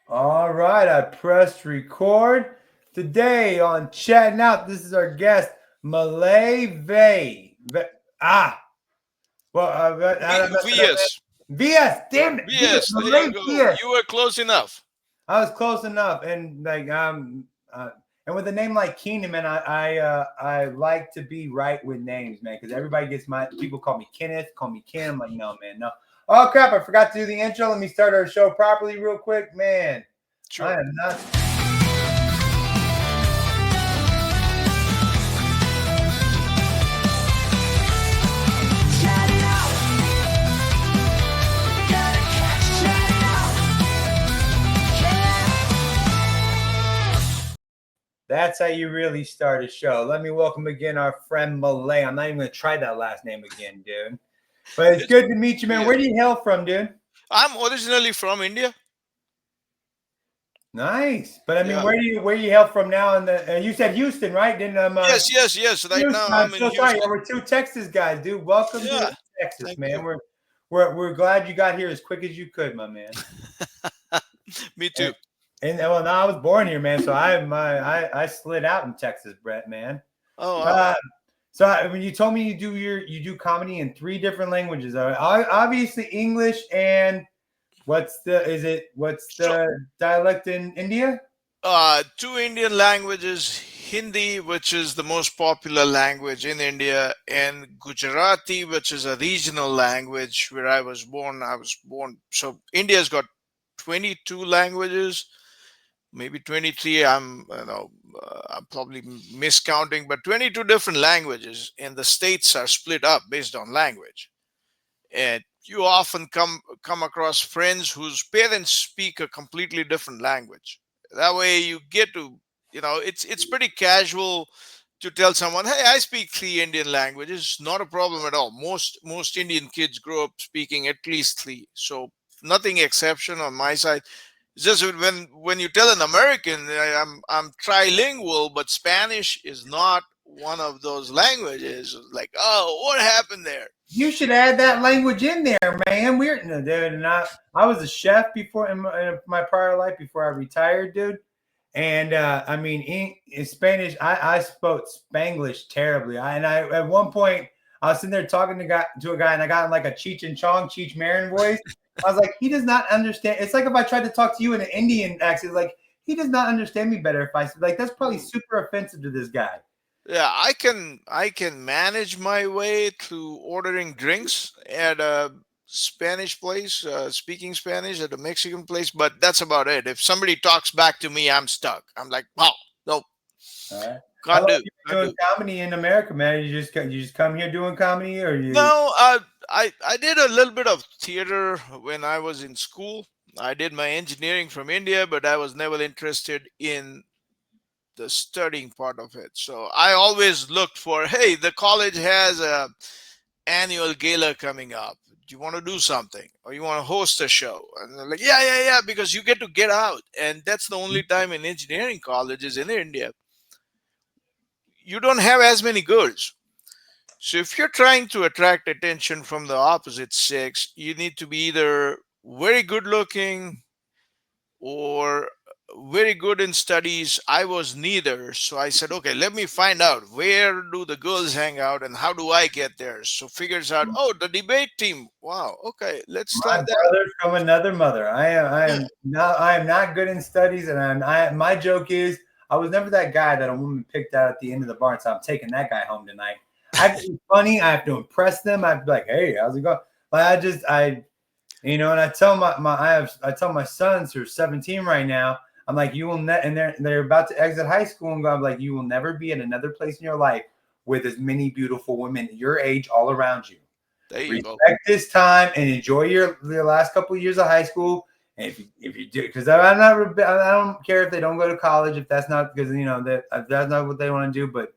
All right, I pressed record. Today on ChattN Out, this is our guest, Malay Ah, well, I messed it up, man. Vyas. Vyas, damn it, Vyas, Vyas. There Malay you go. Vyas. You were close enough. I was close enough, and and with a name like Keenan, man, I like to be right with names, man, because everybody gets people call me Kenneth, call me Kim. I'm like, no, man, no. Oh crap! I forgot to do the intro. Let me start our show properly, real quick, man. I Sure. am not. That's how you really start a show. Let me welcome again our friend Malay. I'm not even gonna try that last name again, dude. But it's It's good to meet you, man. Where Vyas. do you hail from, dude? I'm originally from India. Nice. But I mean, Yeah. where do you hail from now? In the you said Houston, right? Didn't Yes. Right Houston? now I'm I'm in so sorry. Yeah, Houston. we're two Texas guys, dude. Welcome to Yeah. Texas, Thank man. you. We're glad you got here as quick as you could, my man. Me And, too. well, no, I was born here, man. So I slid out in Texas, Brett, man. Oh wow. Uh, when you told me you do comedy in three different languages, obviously English and what's So, the dialect in India? two Indian languages: Hindi, which is the most popular language in India, and Gujarati, which is a regional language where I was born. So India's got 22 languages, maybe 23. I'm probably miscounting, but 22 different languages, and the states are split up based on language. And you often come across friends whose parents speak a completely different language. That way you get to, it's pretty casual to tell someone, hey, I speak three Indian languages. Not a problem at all. Most Indian kids grow up speaking at least three, so nothing exception on my side. It's just when you tell an American I'm trilingual, but Spanish is not one of those languages. Like, oh, what happened there? You should add that language in there, man. We're no, dude, and I was a chef before in my prior life before I retired, dude. And I mean, in Spanish, I spoke Spanglish terribly. And I at one point I was sitting there talking to a guy, and I got in like a Cheech and Chong, Cheech Marin voice. I was like, he does not understand. It's like if I tried to talk to you in an Indian accent, like he does not understand me better if I like. That's probably super offensive to this guy. Yeah, I can manage my way through ordering drinks at a Spanish place, speaking Spanish at a Mexican place, but that's about it. If somebody talks back to me, I'm stuck. I'm like, wow, no, All right. How can't long do, you been can't doing do. comedy in America, man? You just come here doing comedy, or you? No, I did a little bit of theater when I was in school. I did my engineering from India, but I was never interested in the studying part of it. So I always looked for, hey, the college has a annual gala coming up. Do you want to do something, or you want to host a show? And they're like, yeah, because you get out, and that's the only time in engineering colleges in India you don't have as many girls. So if you're trying to attract attention from the opposite sex, you need to be either very good looking or very good in studies. I was neither. So I said, okay, let me find out where do the girls hang out and how do I get there? So figures out, oh, the debate team. Wow, okay, let's My try that. brother from another mother. Yeah. I am not good in studies, and my joke is I was never that guy that a woman picked out at the end of the bar, so I'm taking that guy home tonight. I have to be funny. I have to impress them. I have to be like, hey, how's it going? Like and I tell I tell my sons who are 17 right now. I'm like, you will and they're about to exit high school, and I'm like, you will never be in another place in your life with as many beautiful women your age all around you. There you go. Respect this time and enjoy your last couple of years of high school. And if you do, because I don't care if they don't go to college if that's not because that's not what they want to do. But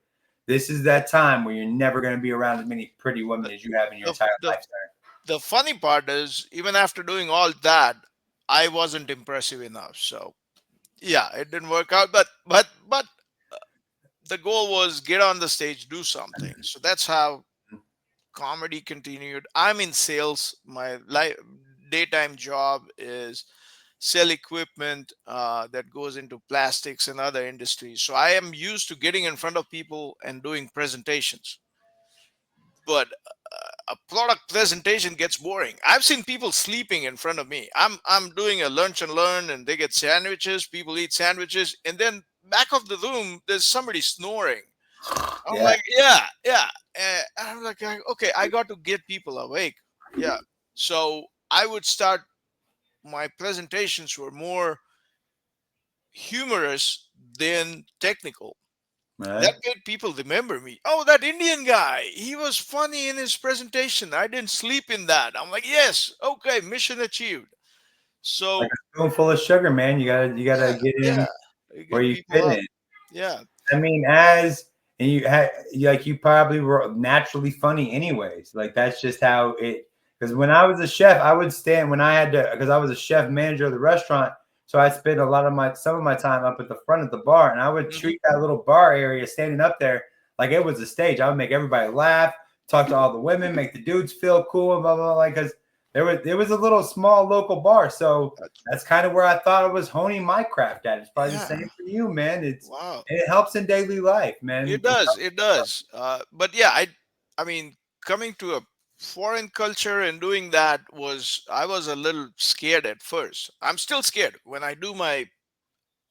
this is that time where you're never going to be around as many pretty women as you have in your The, entire the, lifetime. the funny part is, even after doing all that, I wasn't impressive enough. So yeah, it didn't work out. But the goal was get on the stage, do something. So that's how comedy continued. I'm in sales. My daytime job is sell equipment that goes into plastics and other industries. So I am used to getting in front of people and doing presentations. But a product presentation gets boring. I've seen people sleeping in front of me. I'm doing a lunch and learn, and they get sandwiches. People eat sandwiches, and then back of the room, there's somebody snoring. I'm Yeah. like, yeah, yeah. And I'm like, okay, I got to get people awake. Yeah. So I would start, my presentations were more humorous than technical. Right. That made people remember me. Oh, that Indian guy. He was funny in his presentation. I didn't sleep in that. I'm like, yes, okay, mission achieved. Like So a spoonful of sugar, man. You gotta yeah, get yeah. in You where get you people fit up. in. Yeah. I mean, as and you had like you probably were naturally funny anyways. Like that's just how it. Because when I was a chef, I would stand when I had to because I was a chef manager of the restaurant. So I spent a lot of some of my time up at the front of the bar, and I would Hmm. treat that little bar area standing up there like it was a stage. I would make everybody laugh, talk to all the women, make the dudes feel cool, and blah blah. Like because there was a little small local bar, so that's kind of where I thought I was honing my craft at. It's probably the Yeah. same for you, man. Wow. And it helps in daily life, man. It does. It does. But yeah, I mean, coming to a foreign culture and doing that I was a little scared at first. I'm still scared. When I do my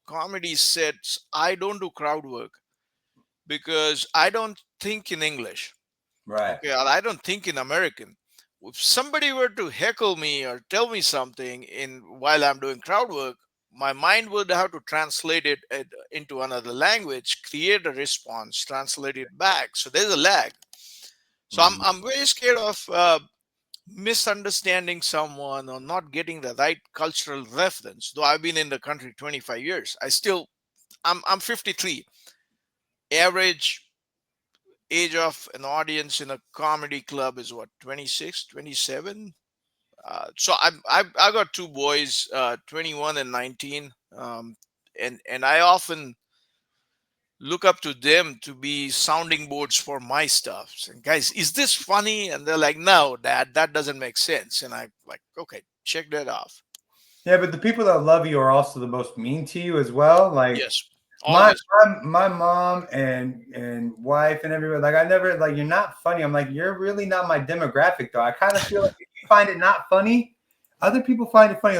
comedy sets, I don't do crowd work because I don't think in English. Right. Okay, or I don't think in American. If somebody were to heckle me or tell me something in while I'm doing crowd work, my mind would have to translate it into another language, create a response, translate it back. So there's a lag. So I'm Mhm. I'm very scared of misunderstanding someone or not getting the right cultural reference. Though I've been in the country 25 years, I'm 53. Average age of an audience in a comedy club is what, 26, 27. So I got two boys, 21 and 19. And I often look up to them to be sounding boards for my stuff. And guys, is this funny? And they're like, no, dad, that doesn't make sense. And I like, okay, check that off. Yeah, but the people that love you are also the most mean to you as well. Like Yes, my always. my mom and wife and everybody. Like I never like you're not funny. I'm like you're really not my demographic though. I kind of feel like if you find it not funny, other people find it funny.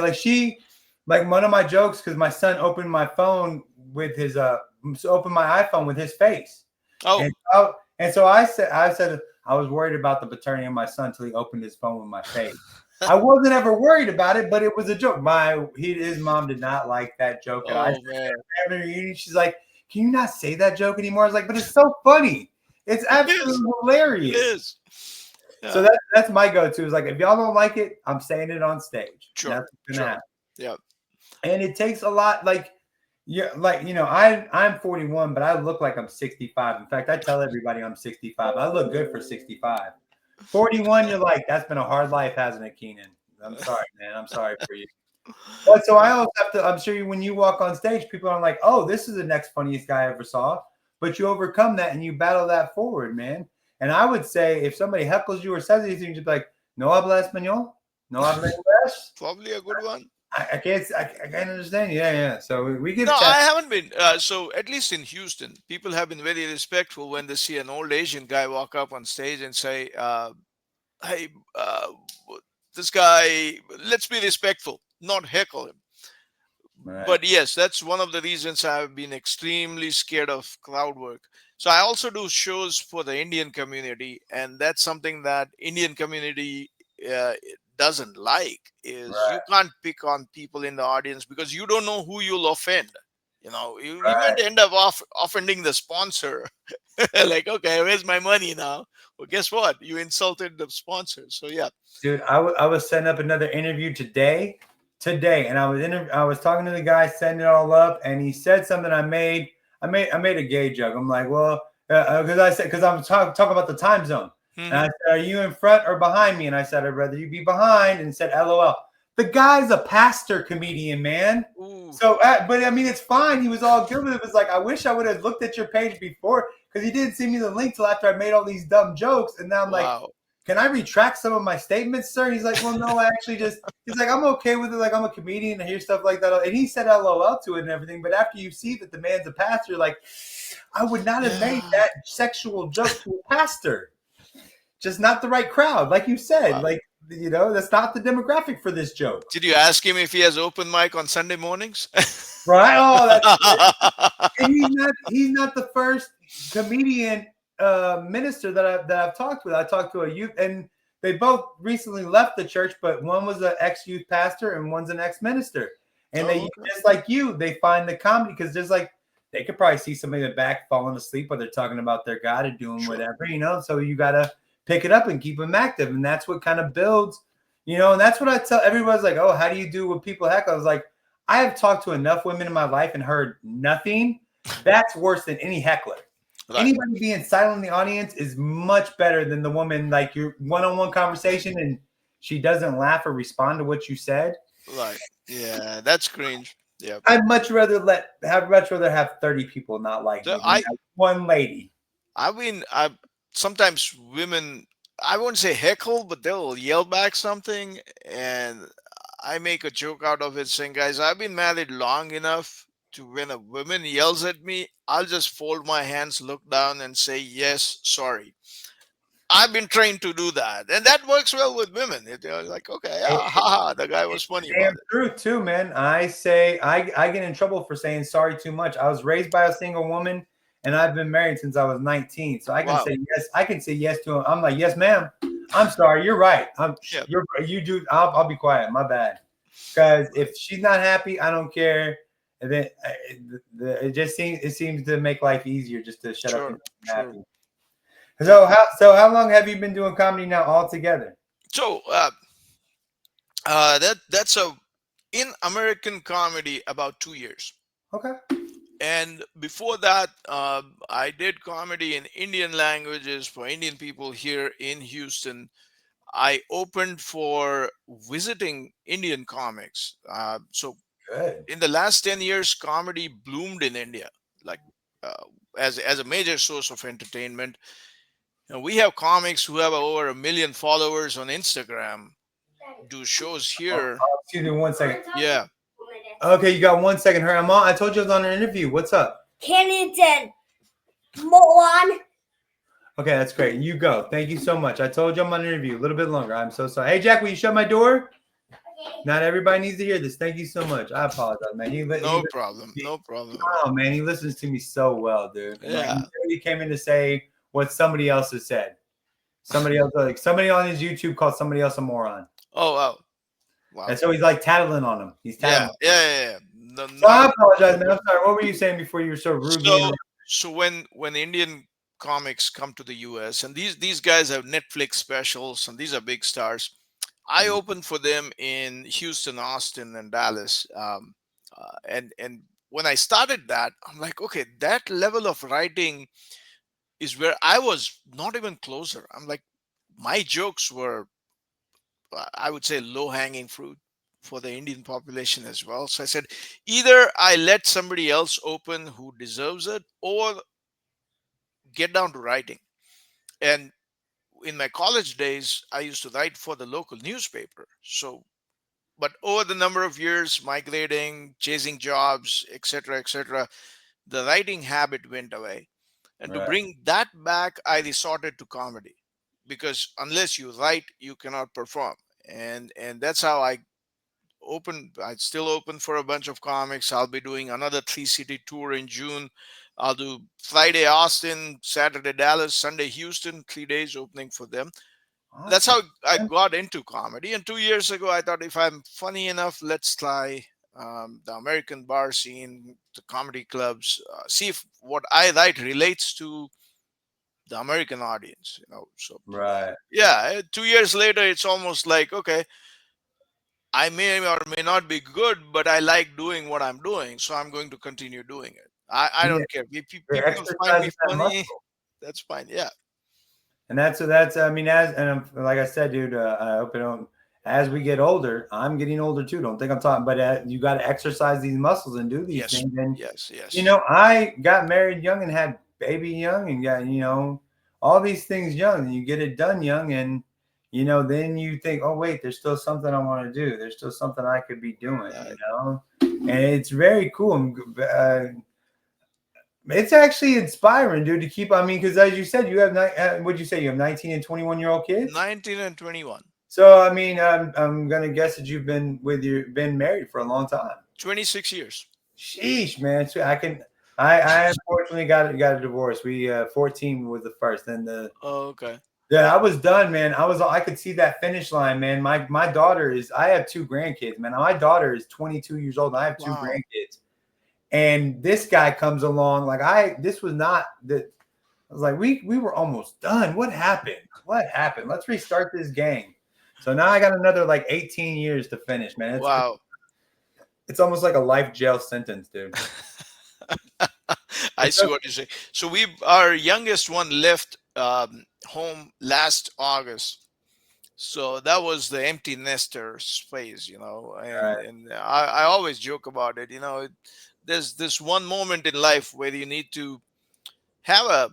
Like one of my jokes because my son opened my phone with his opened my iPhone with his face. Oh, And so I said I was worried about the paternity of my son until he opened his phone with my face. I wasn't ever worried about it, but it was a joke. His mom did not like that joke at all. I said oh man. at family reunion, she's like, "Can you not say that joke anymore?" I was like, "But it's so funny. It's It is. absolutely It hilarious." is. So Yeah. that's my go-to. Is like if y'all don't like it, I'm saying it on stage. And Sure. that's what's gonna Sure. happen. Yeah. And it takes a lot. I'm 41, but I look like I'm 65. In fact, I tell everybody I'm 65. I look good for 65. 41, you're like, that's been a hard life, hasn't it, Keenan? I'm sorry, man. I'm sorry for you. But so I always have to, I'm sure when you walk on stage, people are like, oh, this is the next funniest guy I ever saw. But you overcome that and you battle that forward, man. And I would say if somebody heckles you or says anything, you'd be like, no habla español? No habla inglés? Probably a good one. I can't understand. Yeah, yeah. So we give No, chat. I haven't been. So at least in Houston, people have been very respectful when they see an old Asian guy walk up on stage and say, "Hey, this guy, let's be respectful, not heckle him." Right, But yes, that's one of the reasons I've been extremely scared of crowd work. So I also do shows for the Indian community, and that's something that Indian community uh, doesn't like is you right, can't pick on people in the audience because you don't know who you'll offend. You right. might end up offending the sponsor. Like, okay, where's my money now? Well, guess what? You insulted the sponsor. So yeah. Dude, I was setting up another interview today, and I was talking to the guy, setting it all up, and he said something. I made a gay joke. I'm like, well, because I'm talking about the time zone, and I Hmm. said, are you in front or behind me? And I said, I'd rather you be behind, and said, LOL. The guy's a pastor comedian, man. Ooh, So, but I mean, it's fine. He was all good with it. It was like, I wish I would have looked at your page before because he didn't send me the link till after I made all these dumb jokes, and now I'm like, wow. can I retract some of my statements, sir? He's like, well, no, I actually he's like, I'm okay with it. Like, I'm a comedian. I hear stuff like that. And he said LOL to it and everything. But after you see that the man's a pastor, like, I would not have made that sexual joke to a pastor. Just not the right crowd. Like you said, Wow. like, that's not the demographic for this joke. Did you ask him if he has open mic on Sunday mornings? Right? Oh, that's and he's not the first comedian minister that I've talked with. I talked to a youth, and they both recently left the church, but one was an ex-youth pastor and one's an ex-minister. And they just like you, they find the comedy because there's like they could probably see somebody in the back falling asleep while they're talking about their God or doing whatever, So you gotta pick it up and keep them active, and that's what kind of builds, And that's what I tell everybody's like, oh, how do you do with people heckle? I was like, I have talked to enough women in my life and heard nothing. That's worse than any heckler. Right. Anybody being silent in the audience is much better than the woman, like your one-on-one conversation and she doesn't laugh or respond to what you said. Right. Yeah, that's cringe. Yeah. I'd much rather have 30 people not like me than one lady. I mean, sometimes women, I won't say heckle, but they'll yell back something, and I make a joke out of it saying, guys, I've been married long enough to when a woman yells at me, I'll just fold my hands, look down, and say, yes, sorry. I've been trained to do that. And that works well with women. They're like, okay, haha, the guy was funny about it. True, too, man. I say, I get in trouble for saying sorry too much. I was raised by a single woman, and I've been married since I was 19. So I can say yes. I can say yes to him. I'm like, yes, ma'am. I'm sorry. You're right. You do. I'll be quiet. My bad. Because if she's not happy, I don't care. And then it seems to make life easier just to shut up and be happy. So how long have you been doing comedy now altogether? So that's in American comedy about 2 years. Okay. And before that, I did comedy in Indian languages for Indian people here in Houston. I opened for visiting Indian comics. So good. In the last 10 years, comedy bloomed in India, like as a major source of entertainment. We have comics who have over 1 million followers on Instagram, do shows here. Excuse me 1 second. Yeah. Okay, you got 1 second. I told you I was on an interview. What's up? Kennington. Moan. Okay, that's great. You go. Thank you so much. I told you I'm on an interview. A little bit longer. I'm so sorry. Hey, Jack, will you shut my door? Okay. Not everybody needs to hear this. Thank you so much. I apologize, man. No problem. Oh, man, he listens to me so well, dude. Yeah. He came in to say what somebody else has said. Somebody else, like somebody on his YouTube called somebody else a moron. Oh, wow. And so he's like tattling on him. He's tattling. Yeah. So I apologize, man. I'm sorry. What were you saying before you were so rude? So when Indian comics come to the US, and these guys have Netflix specials, and these are big stars, I opened for them in Houston, Austin, and Dallas. And when I started that, I'm like, okay, that level of writing is where I was not even closer. I'm like, my jokes were, I would say, low-hanging fruit for the Indian population as well. So I said, either I let somebody else open who deserves it, or get down to writing. And in my college days, I used to write for the local newspaper. So, but over the number of years, migrating, chasing jobs, etc., the writing habit went away. And to bring that back, I resorted to comedy, because unless you write, you cannot perform. And that's how I still open for a bunch of comics. I'll be doing another 3-city tour in June. I'll do Friday Austin, Saturday Dallas, Sunday Houston, 3 days opening for them. Awesome. That's how I got into comedy. And 2 years ago, I thought, if I'm funny enough, let's try the American bar scene, the comedy clubs, see if what I write relates to the American audience, So yeah, 2 years later, it's almost like, okay, I may or may not be good, but I like doing what I'm doing, so I'm going to continue doing it. I don't care. People find me funny. That's fine. Yeah. And that's I mean, like I said, dude, I hope as we get older, I'm getting older too. Don't think I'm talking, but you got to exercise these muscles and do these things. And, yes. I got married young and had baby young and got, all these things young, and you get it done young. And then you think, oh wait, there's still something I want to do. There's still something I could be doing, and it's very cool. It's actually inspiring, dude, to keep. I mean, because as you said, you have what'd you say? You have 19 and 21-year-old kids. 19 and 21. So I mean, I'm gonna guess that you've been married for a long time. 26 years. Sheesh, man. So I unfortunately got a divorce. We 14 was the first, and okay. Yeah, I was done, man. I could see that finish line, man. My daughter I have 2 grandkids, man. My daughter is 22 years old, and I have 2 grandkids. And this guy comes along, this was not that. I was like, we were almost done. What happened? Let's restart this game. So now I got another 18 years to finish, man. It's almost like a life jail sentence, dude. I see what you say. So our youngest one left home last August. So that was the empty nester phase, and I always joke about it. There's this one moment in life where you need to have a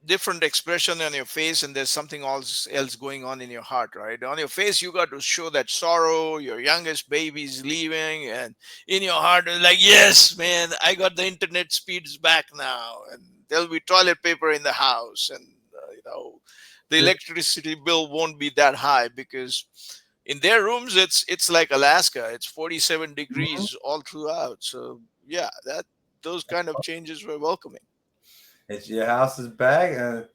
different expression on your face, and there's something else going on in your heart, right? On your face, you got to show that sorrow, your youngest baby's leaving, and in your heart, it's like, yes, man, I got the internet speeds back now, and there'll be toilet paper in the house, and the electricity bill won't be that high, because in their rooms it's like Alaska. It's 47 degrees all throughout. So yeah, those kind of changes were welcoming. It's your house is back.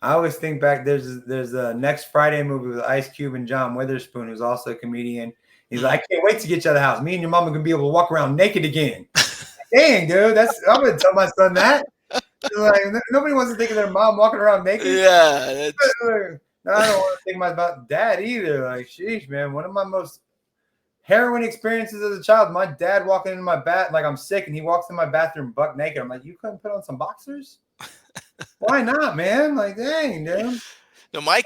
I always think back. There's a Next Friday movie with Ice Cube and John Witherspoon, who's also a comedian. He's like, I can't wait to get you out of the house. Me and your mom are gonna be able to walk around naked again. Dang, dude, I'm gonna tell my son that. Like, nobody wants to think of their mom walking around naked. Yeah. No, I don't want to think about dad either. Like, sheesh, man. One of my most harrowing experiences as a child, my dad walking into my like I'm sick, and he walks in my bathroom buck naked. I'm like, you couldn't put on some boxers? Why not, man? Like, dang, dude. No, my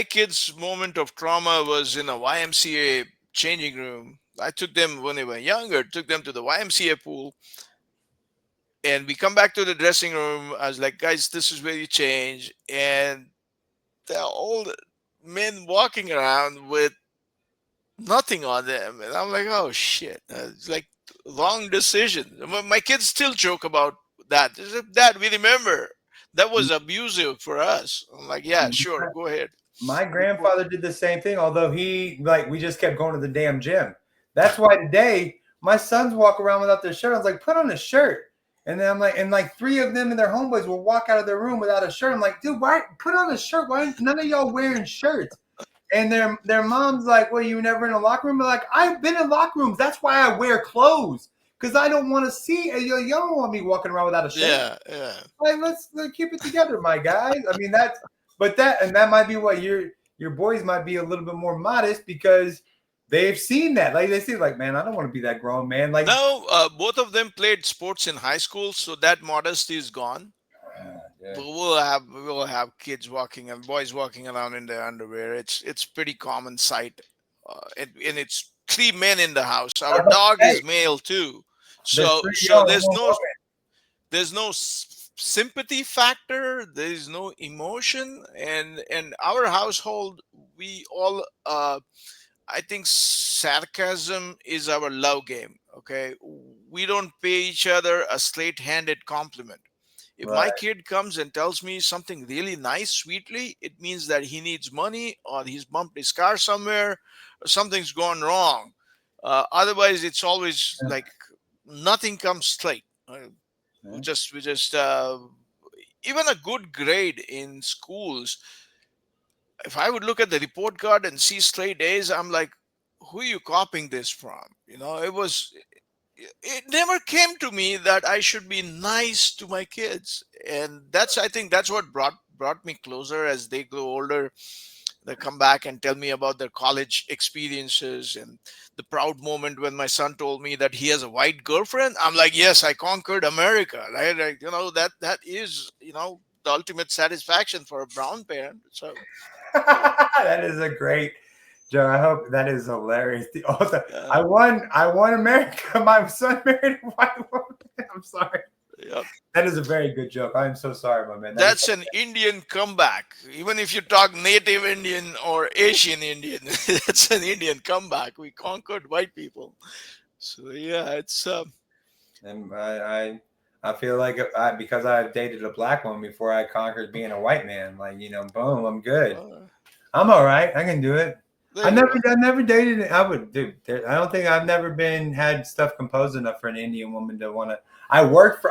kids' moment of trauma was in a YMCA changing room. I took them when they were younger, took them to the YMCA pool. And we come back to the dressing room. I was like, guys, this is where you change. And they're old men walking around with nothing on them. And I'm like, oh, shit. It's like wrong decision. My kids still joke about that. Dad, we remember that was abusive for us. I'm like, yeah, sure, go ahead. My grandfather did the same thing, although we just kept going to the damn gym. That's why today my sons walk around without their shirt. I was like, put on a shirt. And then I'm like, and 3 of them and their homeboys will walk out of their room without a shirt. I'm like, dude, why put on a shirt? Why none of y'all wearing shirts? And their mom's like, well, you were never in a locker room? But like, I've been in locker rooms. That's why I wear clothes. Because I don't want to see y'all don't want me walking around without a shirt. Yeah. Like, let's keep it together, my guys. I mean, that might be what your boys might be a little bit more modest because they've seen that. Like, they see, like, man, I don't want to be that grown, man. Like, no, both of them played sports in high school, so that modesty is gone. Yeah. But we'll have kids walking and boys walking around in their underwear. It's pretty common sight, and it's 3 men in the house. Our dog is male too, so there's no sympathy factor. There's no emotion, and our household, we all I think sarcasm is our love game. Okay, we don't pay each other a straight-handed compliment. If my kid comes and tells me something really nice, sweetly, it means that he needs money, or he's bumped his car somewhere, or something's gone wrong. Otherwise, it's always like nothing comes straight. We just even a good grade in schools. If I would look at the report card and see straight A's, I'm like, who are you copying this from? It never came to me that I should be nice to my kids. And I think that's what brought me closer. As they grow older, they come back and tell me about their college experiences, and the proud moment when my son told me that he has a white girlfriend. I'm like, yes, I conquered America, right? Like, that is, the ultimate satisfaction for a brown parent. So that is a great, Joe. I hope that is hilarious. I won America. My son married a white woman. I'm sorry. Yep. That is a very good joke. I am so sorry, my man. That's an Indian comeback. Even if you talk native Indian or Asian Indian, that's an Indian comeback. We conquered white people. So yeah, it's and I feel like because I've dated a black woman before, I conquered being a white man. Like, boom, I'm good. I'm all right. I can do it. I never dated. I would do. I don't think I've never had stuff composed enough for an Indian woman to want to. I worked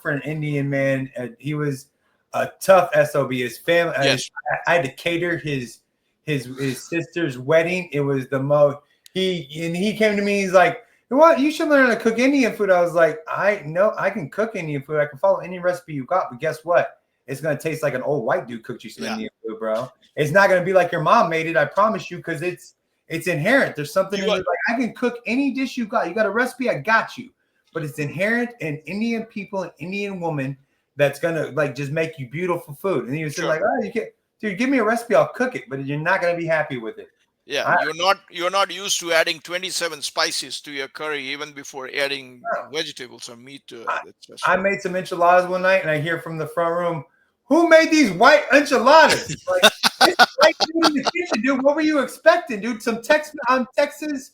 for an Indian man. And he was a tough SOB. His family. Yes. I had to cater his sister's wedding. It was the most. He came to me. He's like, "What? You should learn how to cook Indian food." I was like, "I know I can cook Indian food. I can follow any recipe you got. But guess what? It's gonna taste like an old white dude cooked you some Indian food, bro. It's not gonna be like your mom made it. I promise you, because it's inherent. There's something in it. Like, I can cook any dish you got. You got a recipe, I got you. But it's inherent in Indian people and Indian woman that's gonna like just make you beautiful food. And you say like, oh, you can't, dude, give me a recipe, I'll cook it, but you're not gonna be happy with it. Yeah, you're not used to adding 27 spices to your curry even before adding vegetables or meat to it. I made some enchiladas one night, and I hear from the front room, "Who made these white enchiladas?" Like, it's white dude in the kitchen, dude. What were you expecting, dude? Some Tex-Mex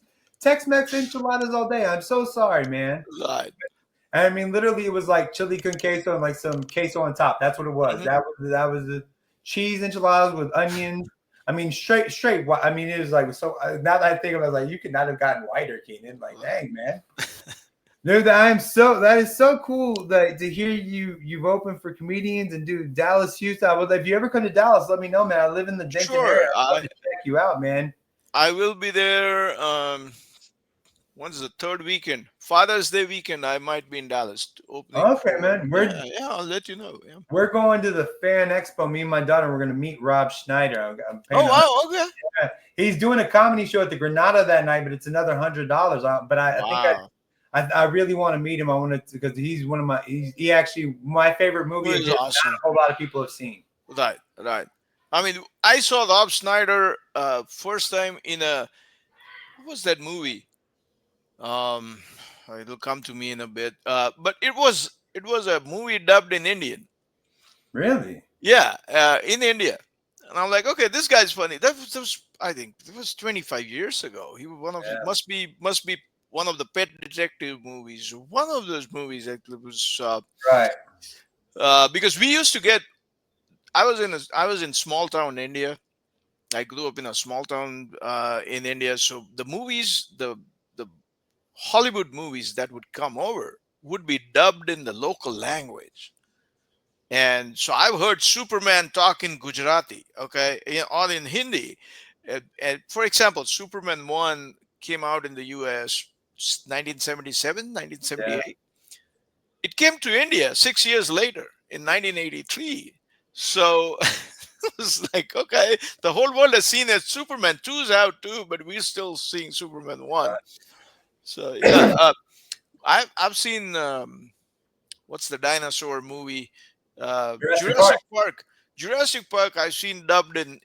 enchiladas all day. I'm so sorry, man. Right. I mean, literally, it was like chili con queso and like some queso on top. That's what it was. Mm-hmm. That was the cheese enchiladas with onions. I mean, straight. I mean, it was like so. Now that I think about it, like, you could not have gotten whiter, Keenan. Like, dang, man. Dude, that is so cool that to hear you've opened for comedians and do Dallas, Houston. If you ever come to Dallas, let me know, man. I live in the Denton area. I'd love to check you out, man. I will be there. When's the third weekend? Father's Day weekend. I might be in Dallas. Okay, man. I'll let you know. Yeah. We're going to the Fan Expo. Me and my daughter, we're going to meet Rob Schneider. Okay. Yeah. He's doing a comedy show at the Granada that night, but it's another $100. But I think I really want to meet him. I want to, because he's one of my favorite movie. Is awesome. Not a whole lot of people have seen. Right. I mean, I saw Rob Schneider first time in what was that movie? It'll come to me in a bit. But it was a movie dubbed in Indian. Really? Yeah, in India. And I'm like, okay, this guy's funny. That was I think it was 25 years ago. He was must be one of the Pet Detective movies. One of those movies that was right. Because we used to get. I was in small town India. I grew up in a small town in India. So the movies, the Hollywood movies that would come over would be dubbed in the local language. And so I've heard Superman talk in Gujarati, okay, or in Hindi. And for example, Superman 1 came out in the US 1977, 1978. Yeah. It came to India 6 years later in 1983. So it was like, okay, the whole world has seen that Superman 2's out too, but we're still seeing Superman 1. Right. So yeah, I've seen what's the dinosaur movie? Jurassic Park. Jurassic Park. I've seen dubbed in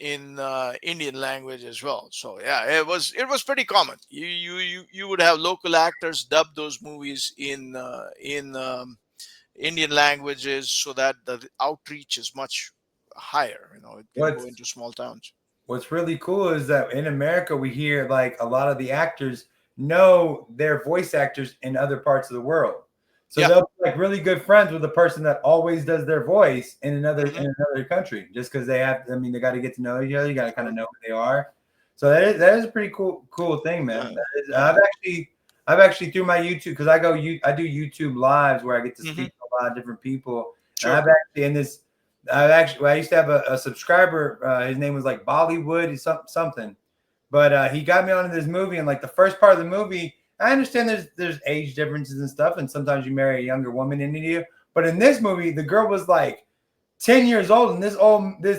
Indian language as well. So yeah, it was pretty common. You would have local actors dub those movies in Indian languages so that the outreach is much higher. It can go into small towns. What's really cool is that in America we hear like a lot of the actors know their voice actors in other parts of the world. So they'll be like really good friends with the person that always does their voice in another country, just because they have. I mean, they got to get to know each other. You got to kind of know who they are. So that is a pretty cool thing, man. I've actually through my YouTube, because I do YouTube lives where I get to speak to a lot of different people. Sure. And I used to have a subscriber. His name was like Bollywood something. But he got me onto this movie, and like the first part of the movie, I understand there's age differences and stuff, and sometimes you marry a younger woman in India. But in this movie, the girl was like 10 years old, and this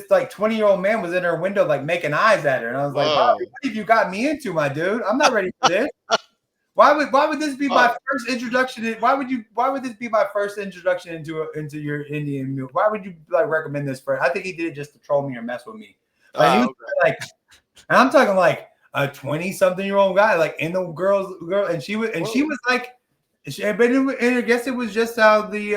like 20-year-old man was in her window like making eyes at her, and I was like, Bobby, what have you got me into, my dude? I'm not ready for this. Why would this be my first introduction? Why would this be my first introduction into your Indian movie? Why would you like recommend this for? I think he did it just to troll me or mess with me. Like, he was like. And I'm talking like a 20-something-year-old guy, like in the girl, and she was like, but I guess it was just how the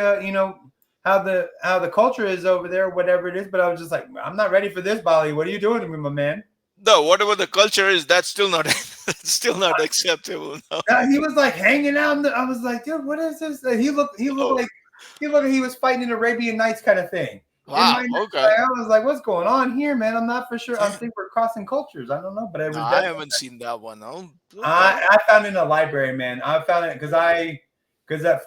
how the culture is over there, whatever it is. But I was just like, I'm not ready for this, Bali. What are you doing to me, my man? No, whatever the culture is, that's still not still not acceptable. No. He was like hanging out. I was like, dude, what is this? He looked like he was fighting an Arabian Nights kind of thing. Wow. Okay. I was like, what's going on here, man? I'm not for sure. I think we're crossing cultures. I don't know, but No, I haven't seen that one. No. Okay. I found it in a library, man. I found it because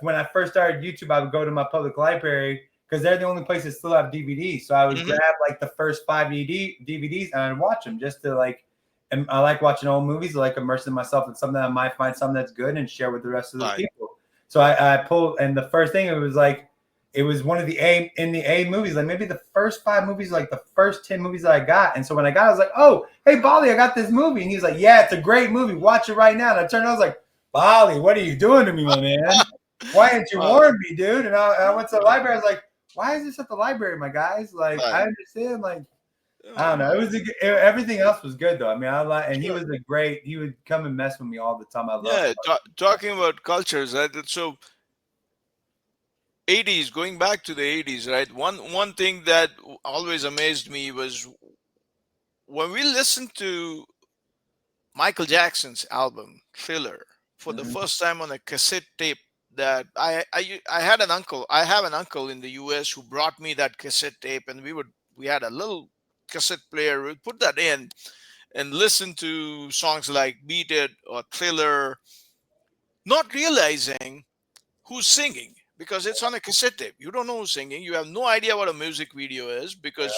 when I first started YouTube, I would go to my public library because they're the only place that still have DVDs. So I would grab like the first 5 DVDs and I'd watch them just to like. And I like watching old movies. I like immersing myself in something that I might find something that's good and share with the rest of the people. So I pulled, and the first thing it was one of the A movies, like maybe the first 5 movies, like the first 10 movies that I got. And so when I got it, I was like, oh, hey, Bali, I got this movie. And he's like, yeah, it's a great movie. Watch it right now. And I turned, I was like, Bali, what are you doing to me, my man? Why didn't you warn me, dude? And I went to the library. I was like, why is this at the library, my guys? Like, I understand, like, I don't know. It was everything else was good though. I mean, and he was he would come and mess with me all the time. I love talking about cultures, right? So 80s, going back to the 80s, right? One thing that always amazed me was when we listened to Michael Jackson's album Thriller for the first time on a cassette tape. That I had an uncle. I have an uncle in the US who brought me that cassette tape, and we had a little cassette player. We'd put that in and listen to songs like Beat It or Thriller, not realizing who's singing because it's on a cassette tape. You don't know who's singing. You have no idea what a music video is because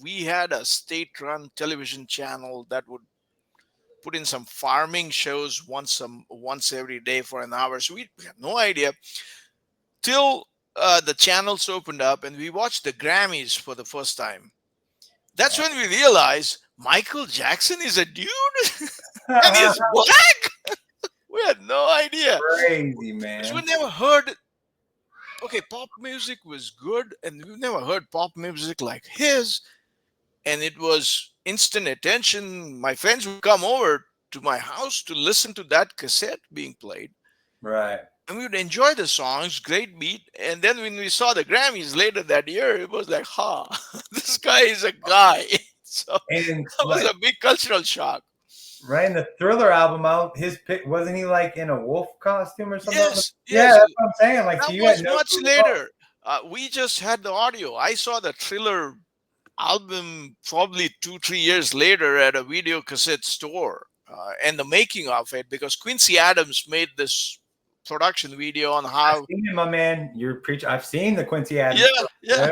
we had a state-run television channel that would put in some farming shows once every day for an hour. So we had no idea till the channels opened up and we watched the Grammys for the first time. That's when we realized Michael Jackson is a dude and he's black. We had no idea. Crazy, man. Because we never heard. Okay, pop music was good, and we've never heard pop music like his. And it was instant attention. My friends would come over to my house to listen to that cassette being played. Right. And we would enjoy the songs, great beat. And then when we saw the Grammys later that year, it was like, this guy is a guy. So that was a big cultural shock. Right, in the Thriller album out, his pick wasn't he like in a wolf costume or something? Yes. Yeah, that's what I'm saying. Like that so you was had no much later. We just had the audio. I saw the Thriller album probably 2-3 years later at a video cassette store, and the making of it because Quincy Adams made this production video on how. I've seen it, my man. You're preaching. I've seen the Quincy Adams. Yeah.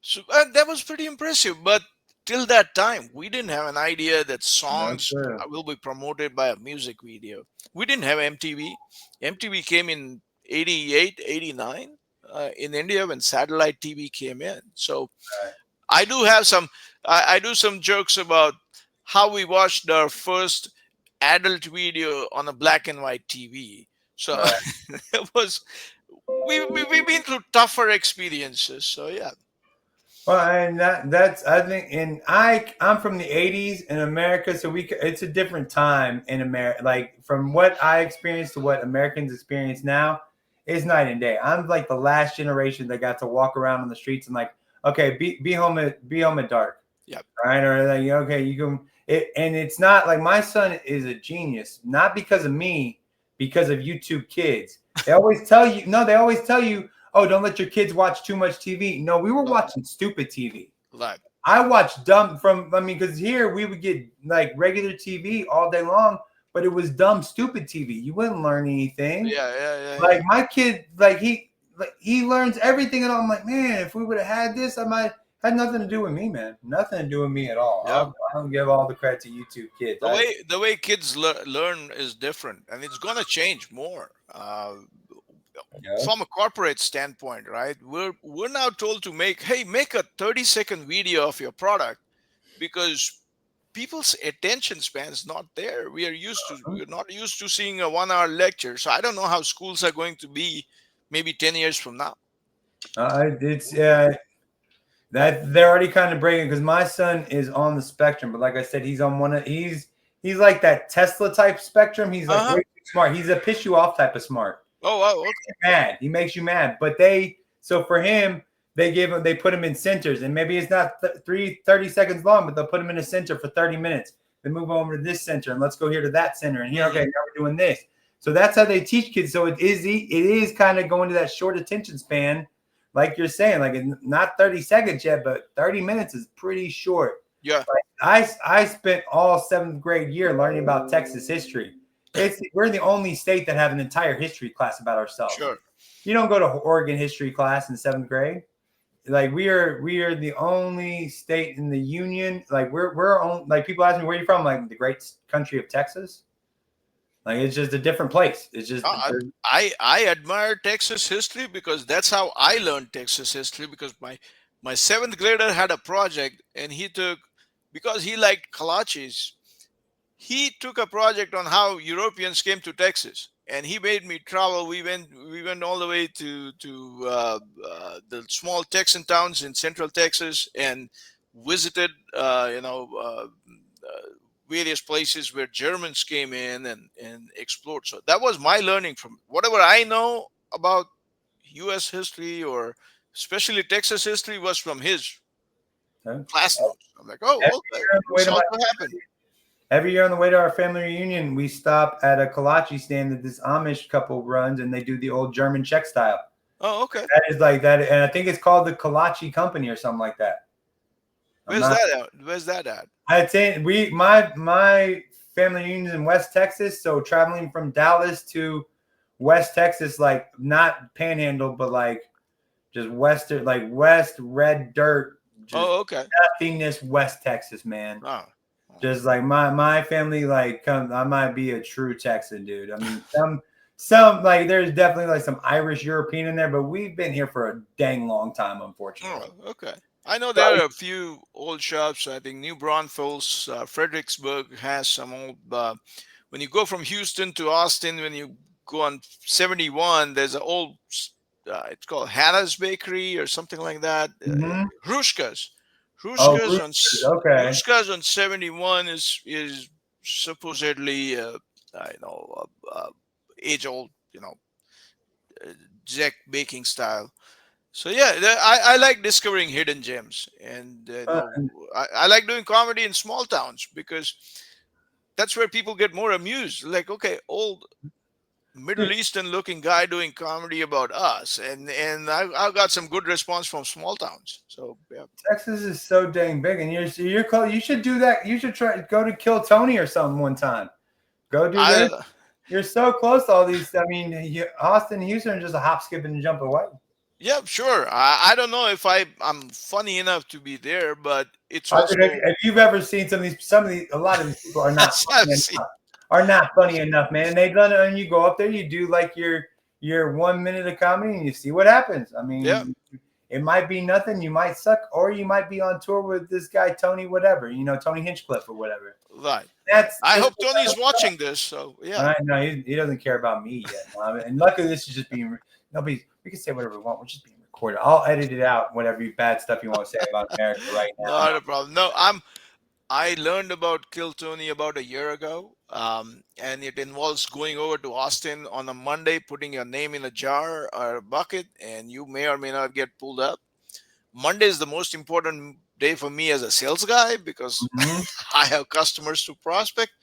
So that was pretty impressive, but. Till that time, we didn't have an idea that songs will be promoted by a music video. We didn't have MTV. MTV came in 88, 89 in India when satellite TV came in. So I do have I do some jokes about how we watched our first adult video on a black and white TV. So it was, we've been through tougher experiences. So yeah. Well, and that's I think, and I'm from the '80s in America, so it's a different time in America. Like from what I experienced to what Americans experience now, is night and day. I'm like the last generation that got to walk around on the streets and like, okay, be home at dark. Yep. All right, or like okay, you can. And it's not like my son is a genius, not because of me, because of YouTube Kids. They always tell you, they always tell you. Oh, don't let your kids watch too much TV. No, we were watching stupid TV. Right. I watched because here we would get like regular TV all day long, but it was dumb, stupid TV. You wouldn't learn anything. Yeah. Like my kid, he learns everything, and I'm like, man, if we would have had this, I might had nothing to do with me, man. Nothing to do with me at all. Yeah. I don't give all the credit to YouTube Kids. The way kids learn is different, and it's gonna change more. From a corporate standpoint, right? We're now told to make a 30-second video of your product because people's attention span is not there. We're not used to seeing a 1-hour lecture. So I don't know how schools are going to be maybe 10 years from now. That they're already kind of breaking because my son is on the spectrum, but like I said, he's on he's like that Tesla type spectrum. He's like way too smart. He's a piss you off type of smart. Oh, wow. Okay. He makes you mad. But so for him, they put them in centers, and maybe it's not 30 seconds long, but they'll put them in a center for 30 minutes. They move over to this center, and let's go here to that center, and here, okay, now we're doing this. So that's how they teach kids. So it is kind of going to that short attention span, like you're saying, like not 30 seconds yet, but 30 minutes is pretty short. Yeah. Like I spent all 7th grade year learning about Texas history. We're the only state that have an entire history class about ourselves. Sure. You don't go to Oregon history class in 7th grade. Like we are the only state in the union. Like we're on. Like people ask me, where are you from? Like the great country of Texas. Like it's just a different place. It's just I admire Texas history because that's how I learned Texas history. Because my 7th grader had a project, and because he liked kolaches, he took a project on how Europeans came to Texas, and he made me travel. We went all the way to the small Texan towns in Central Texas and visited various places where Germans came in and explored. So that was my learning from whatever I know about U.S. history, or especially Texas history, was from his class notes. I'm like, oh, okay, this also happened. Every year on the way to our family reunion, we stop at a kolache stand that this Amish couple runs, and they do the old German Czech style. Oh, okay. That is like that, and I think it's called the Kolache Company or something like that. Where's that at? I'd say my family reunion in West Texas, so traveling from Dallas to West Texas, like not Panhandle, but like just western, like West Red Dirt. Okay. Nothingness, West Texas, man. Oh. Just like my family, like I might be a true Texan, dude. I mean, some like there's definitely like some Irish European in there, but we've been here for a dang long time, unfortunately. Oh, okay. I know there are a few old shops. I think New Braunfels, Fredericksburg has some old. When you go from Houston to Austin, when you go on 71, there's an old. It's called Hannah's Bakery or something like that. Hrushka's. Hrushka's on 71 is supposedly age old, Czech baking style. So yeah, I like discovering hidden gems, and I like doing comedy in small towns because that's where people get more amused. Like, okay, old Middle Eastern looking guy doing comedy about us, and I got some good response from small towns. So yeah, Texas is so dang big, and you're close. You should do that. You should go to Kill Tony or something one time. Go do that. You're so close to all these. I mean, Austin, Houston are just a hop, skip, and jump away. Yeah, sure. I don't know if I'm funny enough to be there, but it's also. If you've ever seen a lot of these people are not funny enough, man. They've done it, and you go up there, you do like your 1 minute of comedy, and you see what happens. I mean, it might be nothing. You might suck, or you might be on tour with this guy Tony, whatever. Tony Hinchcliffe or whatever. Right. I hope Tony's watching this. So yeah. No, he doesn't care about me yet. And luckily, this is just being we can say whatever we want. We're just being recorded. I'll edit it out. Whatever bad stuff you want to say about America right now. Not a problem. No, I learned about Kill Tony about a year ago, and it involves going over to Austin on a Monday, putting your name in a jar or a bucket, and you may or may not get pulled up. Monday is the most important day for me as a sales guy because I have customers to prospect.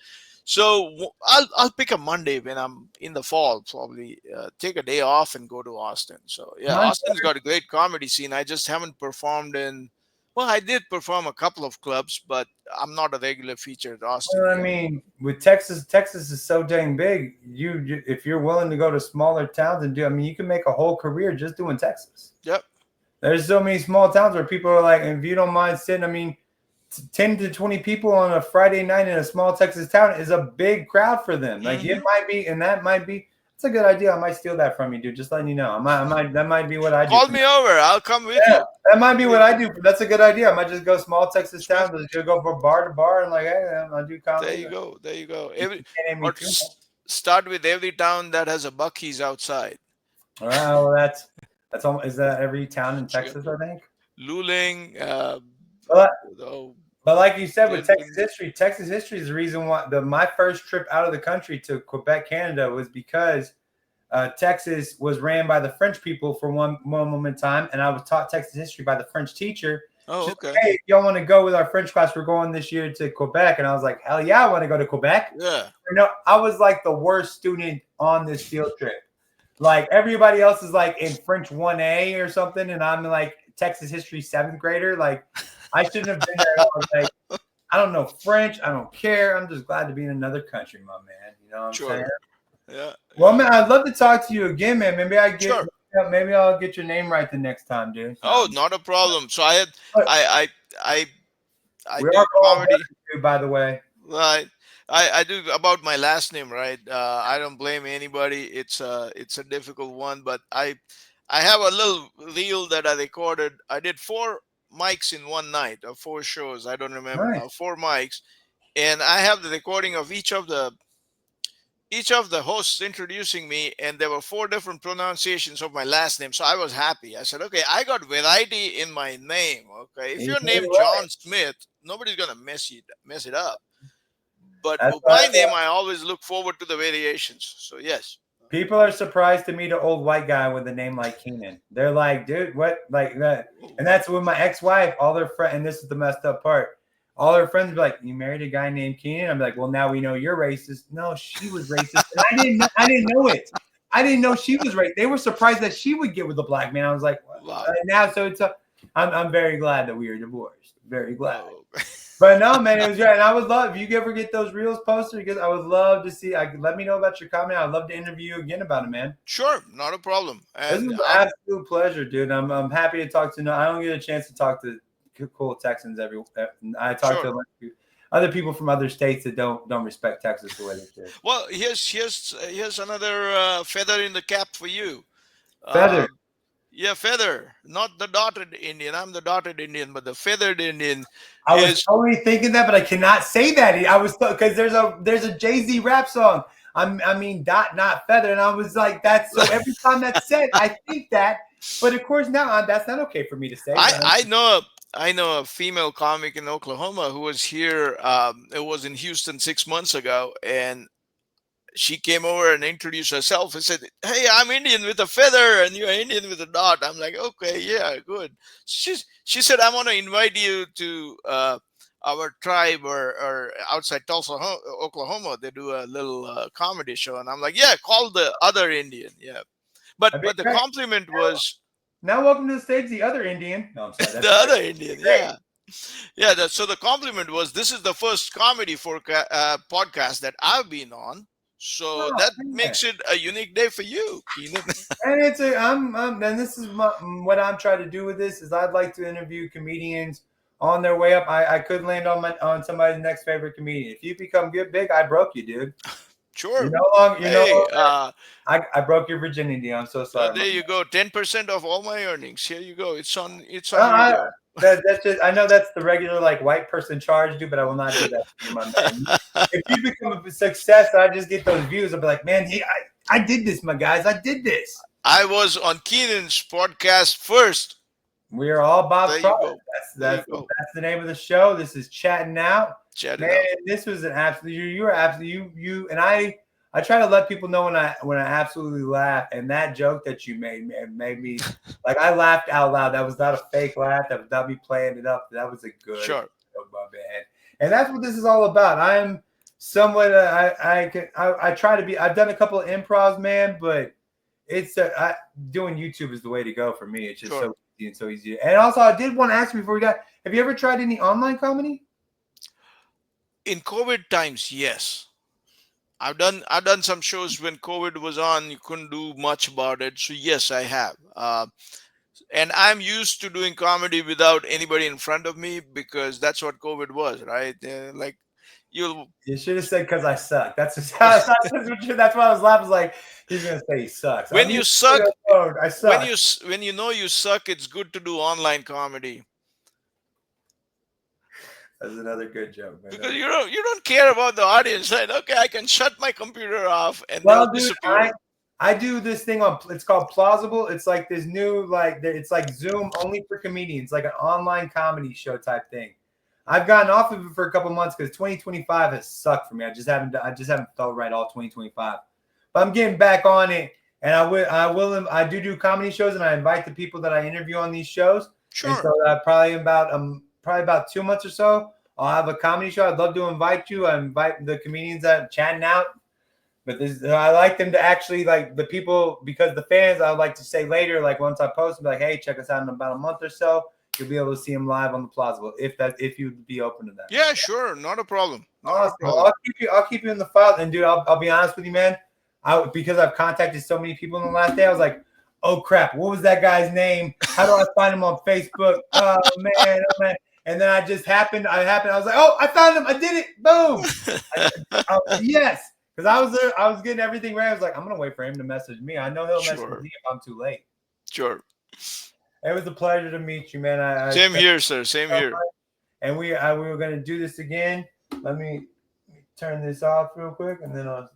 So I'll pick a Monday when I'm in the fall, probably take a day off and go to Austin. So yeah, Austin's got a great comedy scene. I just haven't performed in. Well, I did perform a couple of clubs, but I'm not a regular feature at Austin. Well, I mean, with Texas is so dang big. You if you're willing to go to smaller towns and you can make a whole career just doing Texas. Yep. There's so many small towns where people are like, if you don't mind sitting, 10 to 20 people on a Friday night in a small Texas town is a big crowd for them. Like it might be, and that might be. It's a good idea. I might steal that from you, dude. Just letting you know. That might be what I do. Call me over. I'll come with you. That might be what I do. That's a good idea. I might just go small Texas town. Just go from bar to bar and like, hey, I do comedy. There you go. Start with every town that has a Buc-ee's outside. All right. Well, that's almost. Is that every town in Texas? I think. Luling. But like you said, with Texas history is the reason why my first trip out of the country to Quebec, Canada, was because Texas was ran by the French people for one moment in time, and I was taught Texas history by the French teacher. Oh, She's okay. like, hey, if y'all want to go with our French class, we're going this year to Quebec. And I was like, hell yeah, I want to go to Quebec. Yeah. I was like the worst student on this field trip. Like everybody else is like in French 1A or something, and I'm like Texas history 7th grader. Like I shouldn't have been there at all. Like I don't know French. I don't care. I'm just glad to be in another country, my man. You know what I'm saying? Yeah. Well, man, I'd love to talk to you again, man. Maybe Sure. maybe I'll get your name right the next time, dude. Oh, not a problem. So I We do are all comedy. too, by the way. Right. I do about my last name, right? I don't blame anybody. It's a difficult one, but I have a little reel that I recorded. I did 4 mics in one night, or 4 shows. I don't remember Nice. now. 4 mics, and I have the recording of each of the hosts introducing me, and there were 4 different pronunciations of my last name. So I was happy. I said, okay, I got variety in my name. Okay, if you're named John Smith, nobody's gonna mess it up. But That's with my name, I always look forward to the variations. So yes. People are surprised to meet an old white guy with a name like Keenan. They're like, dude, what? Like that. And that's when my ex-wife, all their friends, and this is the messed up part. All her friends be like, you married a guy named Keenan? I'm like, well, now we know you're racist. No, she was racist. And I didn't know it. I didn't know she was racist. They were surprised that she would get with a black man. I was like, Wow. now, so it's I'm very glad that we are divorced. Very glad. Oh. But no, man, it was great. And I would love, if you ever get those reels posted, because I would love to see, let me know about your comment. I'd love to interview you again about it, man. Sure, not a problem. This And is an absolute pleasure, dude. I'm happy to talk to. I don't get a chance to talk to cool Texans I talk to other people from other states that don't respect Texas the way they should. Well, here's another feather in the cap for you. Feather. Yeah, feather, not the dotted Indian. I'm the dotted Indian, but the feathered Indian. I was totally thinking that, but I cannot say that. I was because there's a Jay-Z rap song. I mean dot not feather, and I was like, that's so. Every time that's said, I think that, but of course now that's not okay for me to say. I know a female comic in Oklahoma who was here. It was in Houston 6 months ago, and she came over and introduced herself and said, hey, I'm Indian with a feather and you're Indian with a dot. I'm like, okay, yeah, good. She said, I want to invite you to our tribe or outside Tulsa, Oklahoma. They do a little comedy show. And I'm like, yeah, call the other Indian. Yeah. But the compliment was, now welcome to the stage, the other Indian. No, I'm sorry. The other Indian, yeah. Yeah, so the compliment was, this is the first comedy podcast that I've been on. So that makes it a unique day for you, Keenan. And it's and this is what I'm trying to do with this is I'd like to interview comedians on their way up. I could land on somebody's next favorite comedian. If you become big, I broke you, dude. Sure. I broke your virginity. I'm so sorry. There you go. 10% of all my earnings. Here you go. It's on video. That's just, I know that's the regular like white person charge, dude, but I will not do that to you, my man. If you become a success, I just get those views. I'll be like, man, I did this, my guys. I did this. I was on Keenan's podcast first. We are all Bob's product. That's the name of the show. This is ChattN OUT. Man, this was an absolute. You were absolutely you and I try to let people know when I absolutely laugh, and that joke that you made, man, made me like I laughed out loud. That was not a fake laugh. That was not me playing it up. That was a good joke, my man. And that's what this is all about. I'm somewhat I try to be. I've done a couple of improvs, man, but it's doing YouTube is the way to go for me. It's just so easy and so easy. And also, I did want to ask you before we got. Have you ever tried any online comedy? In COVID times, yes. I've done some shows when COVID was on. You couldn't do much about it. So yes, I have. And I'm used to doing comedy without anybody in front of me because that's what COVID was, right? Like you should have said because I suck. That's why I was laughing. Like he's gonna say he sucks. When you suck, I suck. When you know you suck, it's good to do online comedy. That's another good joke, man. Because you don't care about the audience, right? Okay, I can shut my computer off and disappear. I do this thing it's called Plausible. It's like this new it's like Zoom only for comedians, like an online comedy show type thing. I've gotten off of it for a couple months because 2025 has sucked for me. I just haven't felt right all 2025. But I'm getting back on it, And I do comedy shows, and I invite the people that I interview on these shows. Sure. And so probably about 2 months or so, I'll have a comedy show. I'd love to invite you. I invite the comedians that ChattN OUT. But I like them to actually, like, the people, because the fans, I would like to say later, like once I post, be like, hey, check us out in about a month or so. You'll be able to see them live on the Plaza, if you'd be open to that. Yeah, sure, not a problem. Awesome. Well, I'll keep you in the file. And dude, I'll be honest with you, man. Because I've contacted so many people in the last day, I was like, oh crap, what was that guy's name? How do I find him on Facebook? Oh man. And then I was like, oh, I found him. I did it. Boom. Yes. Because I was getting everything ready. I was like, I'm gonna wait for him to message me. I know he'll message me if I'm too late. Sure. It was a pleasure to meet you, man. Same here, sir. Same here. And we were gonna do this again. Let me turn this off real quick, and then I'll